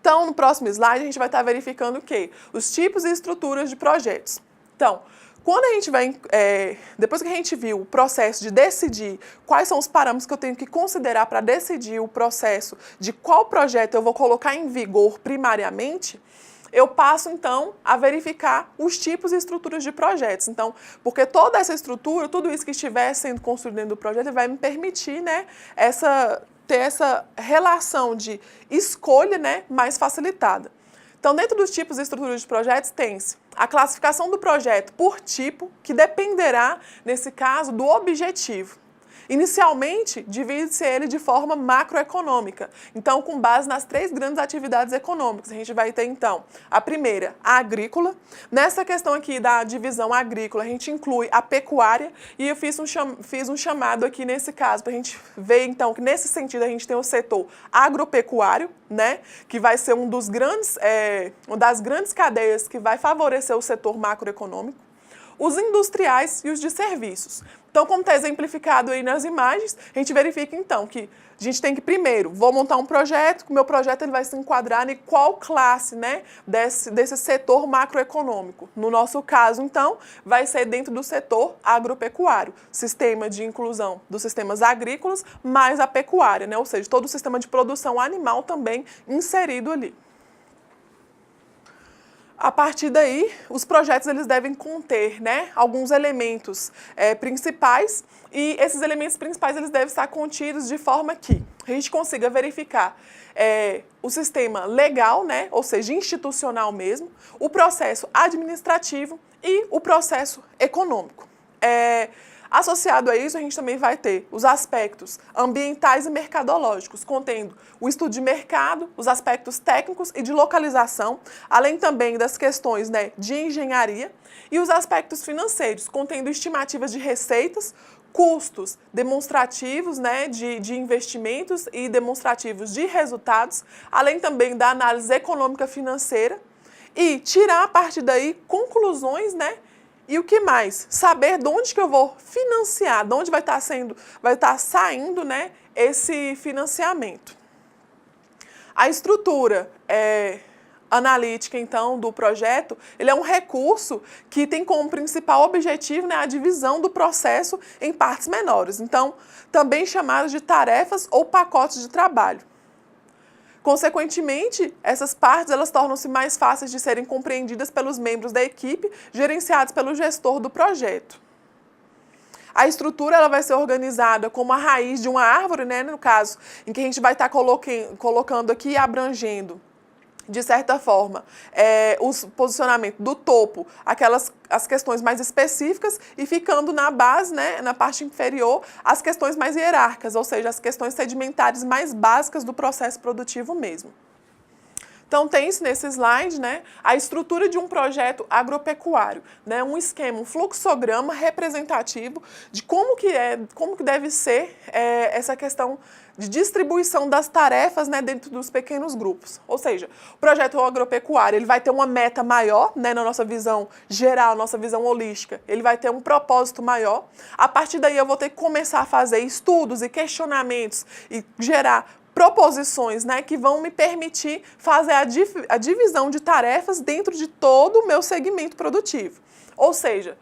Então, no próximo slide, a gente vai estar verificando o quê? Os tipos e estruturas de projetos. Então, quando a gente vai, depois que a gente viu o processo de decidir quais são os parâmetros que eu tenho que considerar para decidir o processo de qual projeto eu vou colocar em vigor primariamente, eu passo, então, a verificar os tipos e estruturas de projetos. Então, porque toda essa estrutura, tudo isso que estiver sendo construído dentro do projeto, vai me permitir, né, ter essa relação de escolha, né, mais facilitada. Então, dentro dos tipos e estruturas de projetos, tem-se a classificação do projeto por tipo, que dependerá, nesse caso, do objetivo. Inicialmente, divide-se ele de forma macroeconômica, então com base nas 3 grandes atividades econômicas. A gente vai ter, então, a primeira, a agrícola. Nessa questão aqui da divisão agrícola, a gente inclui a pecuária e eu fiz um chamado aqui nesse caso, para a gente ver, então, que nesse sentido a gente tem o setor agropecuário, né, que vai ser uma das grandes cadeias que vai favorecer o setor macroeconômico, os industriais e os de serviços. Então, como está exemplificado aí nas imagens, a gente verifica, então, que a gente tem que, primeiro, vou montar um projeto, que o meu projeto ele vai se enquadrar em qual classe, né, desse setor macroeconômico. No nosso caso, então, vai ser dentro do setor agropecuário, sistema de inclusão dos sistemas agrícolas, mais a pecuária, né, ou seja, todo o sistema de produção animal também inserido ali. A partir daí, os projetos eles devem conter, né, alguns elementos principais e esses elementos principais eles devem estar contidos de forma que a gente consiga verificar o sistema legal, né, ou seja, institucional mesmo, o processo administrativo e o processo econômico. Associado a isso, a gente também vai ter os aspectos ambientais e mercadológicos, contendo o estudo de mercado, os aspectos técnicos e de localização, além também das questões, né, de engenharia e os aspectos financeiros, contendo estimativas de receitas, custos demonstrativos, né, de investimentos e demonstrativos de resultados, além também da análise econômica financeira e tirar a partir daí conclusões, né, e o que mais? Saber de onde que eu vou financiar, de onde vai estar saindo, né, esse financiamento. A estrutura analítica, então, do projeto, ele é um recurso que tem como principal objetivo, né, a divisão do processo em partes menores, então, também chamadas de tarefas ou pacotes de trabalho. Consequentemente, essas partes elas tornam-se mais fáceis de serem compreendidas pelos membros da equipe, gerenciados pelo gestor do projeto. A estrutura ela vai ser organizada como a raiz de uma árvore, né, no caso, em que a gente vai estar colocando aqui e abrangendo, de certa forma, o posicionamento do topo, as questões mais específicas e ficando na base, né, na parte inferior, as questões mais hierárquicas, ou seja, as questões sedimentares mais básicas do processo produtivo mesmo. Então, tem-se nesse slide, né, a estrutura de um projeto agropecuário, né, um esquema, um fluxograma representativo de como que deve ser essa questão de distribuição das tarefas, né, dentro dos pequenos grupos. Ou seja, o projeto agropecuário ele vai ter uma meta maior, né, na nossa visão geral, nossa visão holística, ele vai ter um propósito maior. A partir daí eu vou ter que começar a fazer estudos e questionamentos e gerar proposições, né, que vão me permitir fazer a divisão de tarefas dentro de todo o meu segmento produtivo. Ou seja,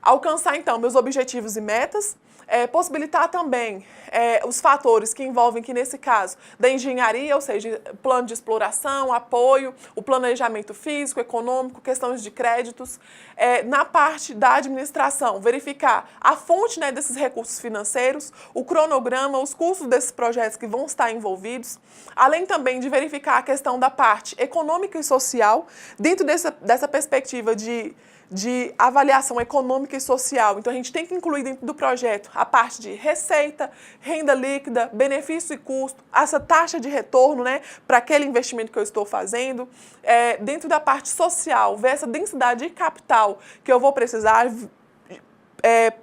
alcançar então meus objetivos e metas, possibilitar também os fatores que envolvem, que nesse caso, da engenharia, ou seja, plano de exploração, apoio, o planejamento físico, econômico, questões de créditos. Na parte da administração, verificar a fonte, né, desses recursos financeiros, o cronograma, os custos desses projetos que vão estar envolvidos, além também de verificar a questão da parte econômica e social, dentro dessa perspectiva de avaliação econômica e social. Então, a gente tem que incluir dentro do projeto a parte de receita, renda líquida, benefício e custo, essa taxa de retorno, né, para aquele investimento que eu estou fazendo. Dentro da parte social, ver essa densidade de capital que eu vou precisar,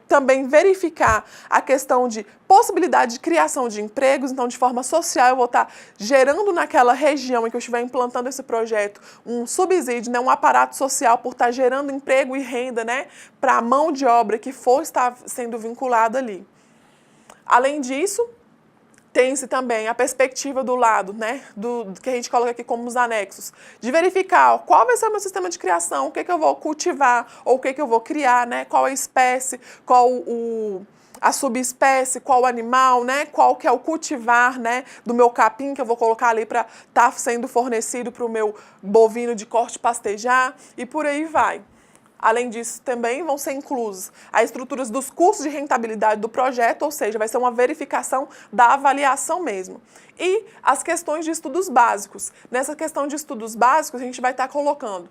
também verificar a questão de possibilidade de criação de empregos. Então, de forma social, eu vou estar gerando naquela região em que eu estiver implantando esse projeto um subsídio, né, um aparato social por estar gerando emprego e renda, né, para a mão de obra que for estar sendo vinculada ali. Além disso, Tem-se também a perspectiva do lado, né, do que a gente coloca aqui como os anexos, de verificar qual vai ser o meu sistema de criação, o que eu vou cultivar ou o que eu vou criar, né, qual a espécie, qual a subespécie, qual o animal, né, qual que é o cultivar, né, do meu capim que eu vou colocar ali para estar sendo fornecido para o meu bovino de corte pastejar e por aí vai. Além disso, também vão ser inclusos as estruturas dos custos de rentabilidade do projeto, ou seja, vai ser uma verificação da avaliação mesmo. E as questões de estudos básicos. Nessa questão de estudos básicos, a gente vai estar colocando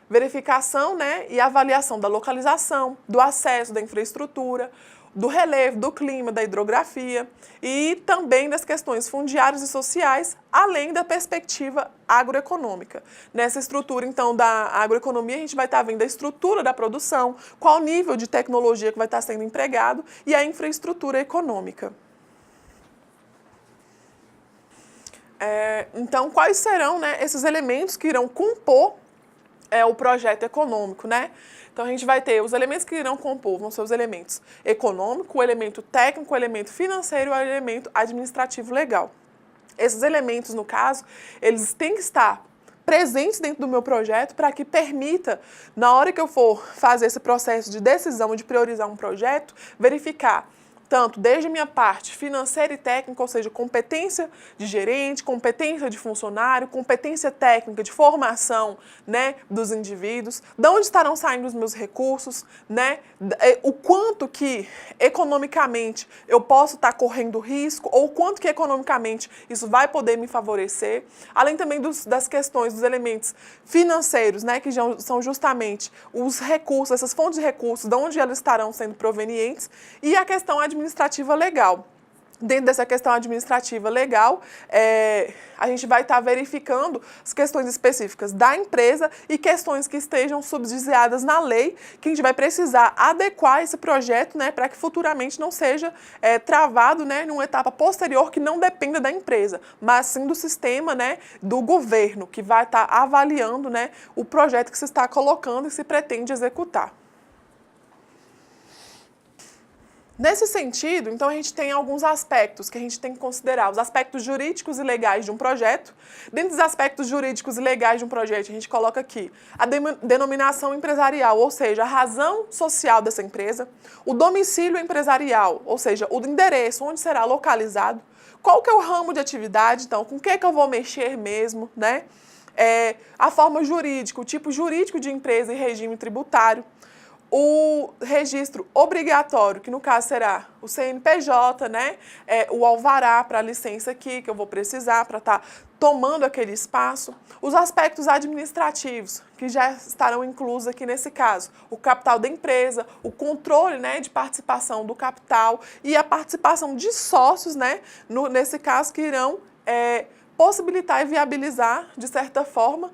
verificação, né, e avaliação da localização, do acesso, da infraestrutura, do relevo, do clima, da hidrografia e também das questões fundiárias e sociais, além da perspectiva agroeconômica. Nessa estrutura, então, da agroeconomia, a gente vai estar vendo a estrutura da produção, qual o nível de tecnologia que vai estar sendo empregado e a infraestrutura econômica. Então, quais serão, né, esses elementos que irão compor o projeto econômico, né? Então, a gente vai ter os elementos que irão compor, vão ser os elementos econômico, o elemento técnico, o elemento financeiro e o elemento administrativo legal. Esses elementos, no caso, eles têm que estar presentes dentro do meu projeto para que permita, na hora que eu for fazer esse processo de decisão, de priorizar um projeto, verificar tanto desde a minha parte financeira e técnica, ou seja, competência de gerente, competência de funcionário, competência técnica de formação, né, dos indivíduos, de onde estarão saindo os meus recursos, né, o quanto que economicamente eu posso estar correndo risco ou quanto que economicamente isso vai poder me favorecer, além também das questões, dos elementos financeiros, né, que são justamente os recursos, essas fontes de recursos, de onde elas estarão sendo provenientes, e a questão administrativa legal. Dentro dessa questão administrativa legal, a gente vai estar verificando as questões específicas da empresa e questões que estejam subsidiadas na lei, que a gente vai precisar adequar esse projeto, né, para que futuramente não seja travado, né, numa etapa posterior que não dependa da empresa, mas sim do sistema, né, do governo, que vai estar avaliando, né, o projeto que se está colocando e se pretende executar. Nesse sentido, então, a gente tem alguns aspectos que a gente tem que considerar. Os aspectos jurídicos e legais de um projeto. Dentro dos aspectos jurídicos e legais de um projeto, a gente coloca aqui a denominação empresarial, ou seja, a razão social dessa empresa, o domicílio empresarial, ou seja, o endereço, onde será localizado, qual que é o ramo de atividade, então, com o que eu vou mexer mesmo, né? A forma jurídica, o tipo jurídico de empresa e regime tributário. O registro obrigatório, que no caso será o CNPJ, né? O alvará para a licença aqui, que eu vou precisar para estar tomando aquele espaço. Os aspectos administrativos, que já estarão inclusos aqui nesse caso. O capital da empresa, o controle, né, de participação do capital e a participação de sócios, né, nesse caso, que irão possibilitar e viabilizar, de certa forma,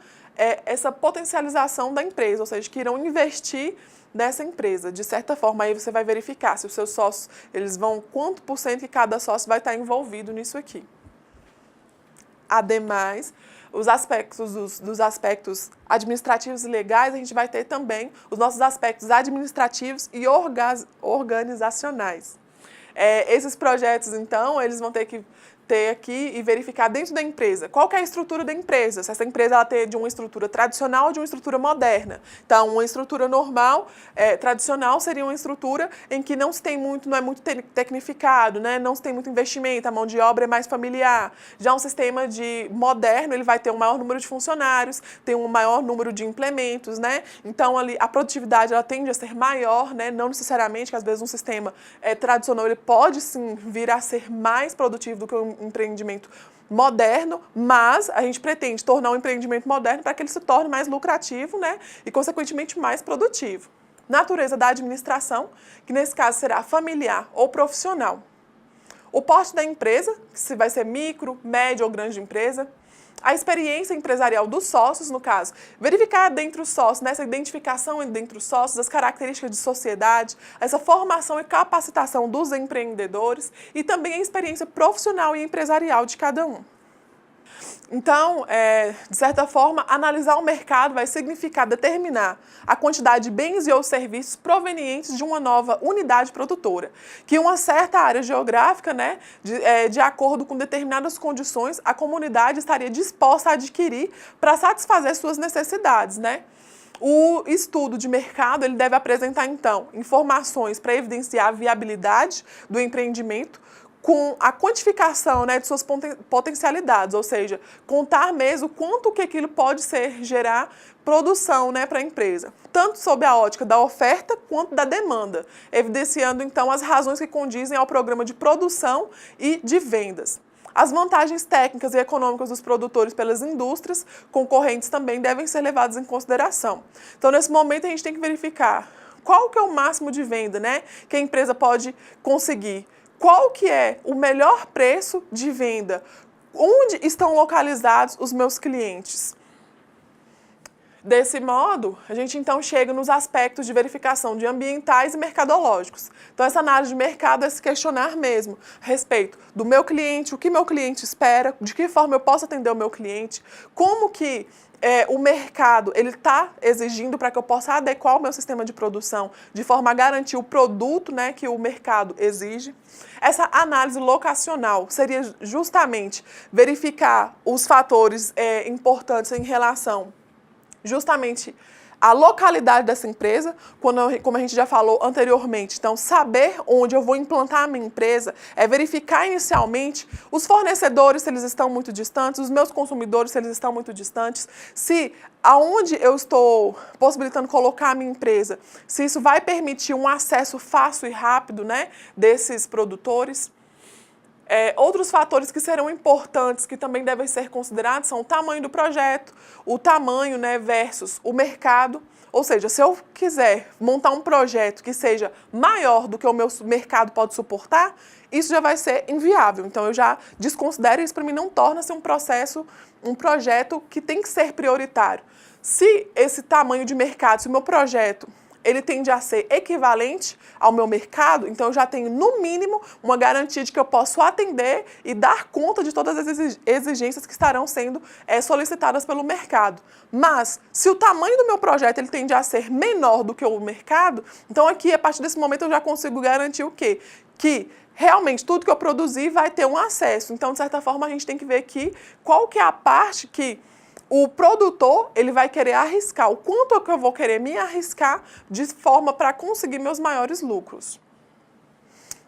essa potencialização da empresa, ou seja, que irão investir nessa empresa. De certa forma, aí você vai verificar se os seus sócios, eles vão, quanto por cento que cada sócio vai estar envolvido nisso aqui. Ademais, os aspectos dos aspectos administrativos e legais, a gente vai ter também os nossos aspectos administrativos e organizacionais. Esses projetos, então, eles vão ter que ter aqui e verificar dentro da empresa qual que é a estrutura da empresa, se essa empresa ela tem de uma estrutura tradicional ou de uma estrutura moderna. Então, uma estrutura normal, tradicional, seria uma estrutura em que não é muito tecnificado, né? Não se tem muito investimento, a mão de obra é mais familiar. Já um sistema moderno, ele vai ter um maior número de funcionários, tem um maior número de implementos, né? Então, ali, a produtividade ela tende a ser maior, né? Não necessariamente, que às vezes um sistema tradicional ele pode sim vir a ser mais produtivo do que um empreendimento moderno, mas a gente pretende tornar um empreendimento moderno para que ele se torne mais lucrativo, né, e consequentemente mais produtivo. Natureza da administração, que nesse caso será familiar ou profissional. O porte da empresa, que se vai ser micro, média ou grande empresa. A experiência empresarial dos sócios, no caso, verificar dentre os sócios, nessa identificação entre os sócios, as características de sociedade, essa formação e capacitação dos empreendedores e também a experiência profissional e empresarial de cada um. Então, de certa forma, analisar o mercado vai significar determinar a quantidade de bens e ou serviços provenientes de uma nova unidade produtora, que uma certa área geográfica, né, de acordo com determinadas condições, a comunidade estaria disposta a adquirir para satisfazer suas necessidades, né? O estudo de mercado ele deve apresentar, então, informações para evidenciar a viabilidade do empreendimento, com a quantificação, né, de suas potencialidades, ou seja, contar mesmo quanto que aquilo pode gerar produção, né, para a empresa, tanto sob a ótica da oferta quanto da demanda, evidenciando então as razões que condizem ao programa de produção e de vendas. As vantagens técnicas e econômicas dos produtores pelas indústrias concorrentes também devem ser levadas em consideração. Então, nesse momento, a gente tem que verificar qual que é o máximo de venda, né, que a empresa pode conseguir. Qual que é o melhor preço de venda? Onde estão localizados os meus clientes? Desse modo, a gente então chega nos aspectos de verificação de ambientais e mercadológicos. Então, essa análise de mercado é se questionar mesmo a respeito do meu cliente, o que meu cliente espera, de que forma eu posso atender o meu cliente, como que o mercado está exigindo para que eu possa adequar o meu sistema de produção de forma a garantir o produto, né, que o mercado exige. Essa análise locacional seria justamente verificar os fatores importantes em relação justamente a localidade dessa empresa, como a gente já falou anteriormente. Então, saber onde eu vou implantar a minha empresa é verificar inicialmente os fornecedores, se eles estão muito distantes, os meus consumidores, se eles estão muito distantes, se aonde eu estou possibilitando colocar a minha empresa, se isso vai permitir um acesso fácil e rápido, né, desses produtores. Outros fatores que serão importantes, que também devem ser considerados, são o tamanho do projeto, o tamanho, né, versus o mercado. Ou seja, se eu quiser montar um projeto que seja maior do que o meu mercado pode suportar, isso já vai ser inviável. Então, eu já desconsidero isso, para mim não torna-se um projeto que tem que ser prioritário. Se esse tamanho de mercado, se o meu projeto ele tende a ser equivalente ao meu mercado, então eu já tenho, no mínimo, uma garantia de que eu posso atender e dar conta de todas as exigências que estarão sendo solicitadas pelo mercado. Mas, se o tamanho do meu projeto ele tende a ser menor do que o mercado, então aqui, a partir desse momento, eu já consigo garantir o quê? Que realmente tudo que eu produzir vai ter um acesso. Então, de certa forma, a gente tem que ver aqui qual que é a parte que o produtor ele vai querer arriscar, o quanto é que eu vou querer me arriscar de forma para conseguir meus maiores lucros.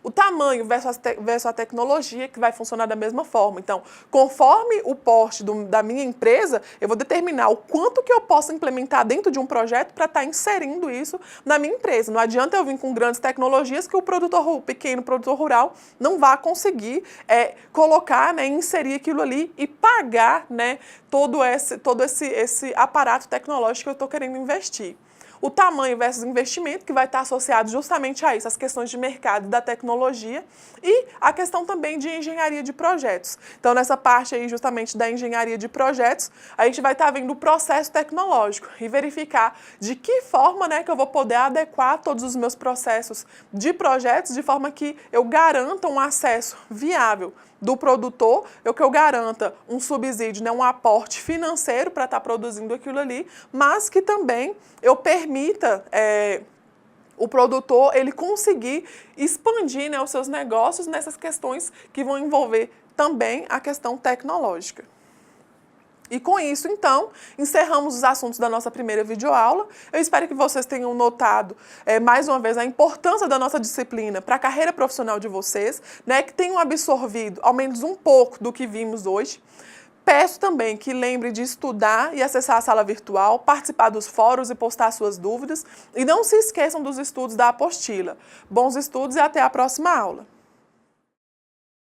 O tamanho versus a tecnologia, que vai funcionar da mesma forma. Então, conforme o porte da minha empresa, eu vou determinar o quanto que eu posso implementar dentro de um projeto para estar inserindo isso na minha empresa. Não adianta eu vir com grandes tecnologias que o pequeno produtor rural não vai conseguir colocar, né, inserir aquilo ali e pagar, né, todo esse aparato tecnológico que eu estou querendo investir. O tamanho versus investimento, que vai estar associado justamente a isso, as questões de mercado e da tecnologia, e a questão também de engenharia de projetos. Então, nessa parte aí, justamente da engenharia de projetos, a gente vai estar vendo o processo tecnológico e verificar de que forma, né, que eu vou poder adequar todos os meus processos de projetos de forma que eu garanta um acesso viável do produtor, que eu garanta um subsídio, né, um aporte financeiro para estar produzindo aquilo ali, mas que também eu permita o produtor ele conseguir expandir, né, os seus negócios nessas questões que vão envolver também a questão tecnológica. E com isso, então, encerramos os assuntos da nossa primeira videoaula. Eu espero que vocês tenham notado, mais uma vez, a importância da nossa disciplina para a carreira profissional de vocês, né, que tenham absorvido ao menos um pouco do que vimos hoje. Peço também que lembre de estudar e acessar a sala virtual, participar dos fóruns e postar suas dúvidas. E não se esqueçam dos estudos da apostila. Bons estudos e até a próxima aula!